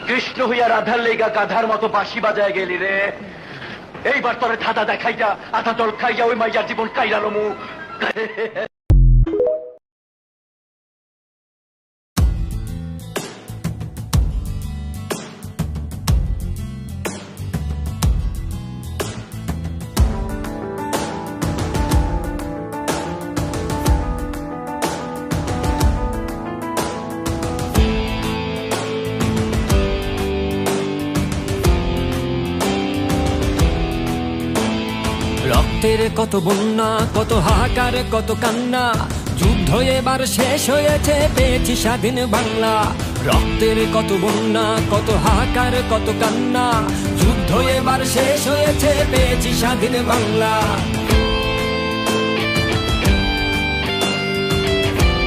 কৃষ্ণ হইয়া রাধার লেগা গাধার মতো বাঁশি বাজায় গেলি রে। এইবার তোরে ধাঁধা দেখাইয়া আধা দল খাইয়া ওই মাইয়ার জীবন কাইরালো মু। রক্তের কত বন্যা, কত হাহাকার, কত কান্না, যুদ্ধ এবার শেষ হয়েছে, পেয়েছি স্বাধীন বাংলা। রক্তের কত বন্যা, কত হাহাকার, কত কান্না, যুদ্ধ এবার শেষ হয়েছে, পেয়েছি স্বাধীন বাংলা।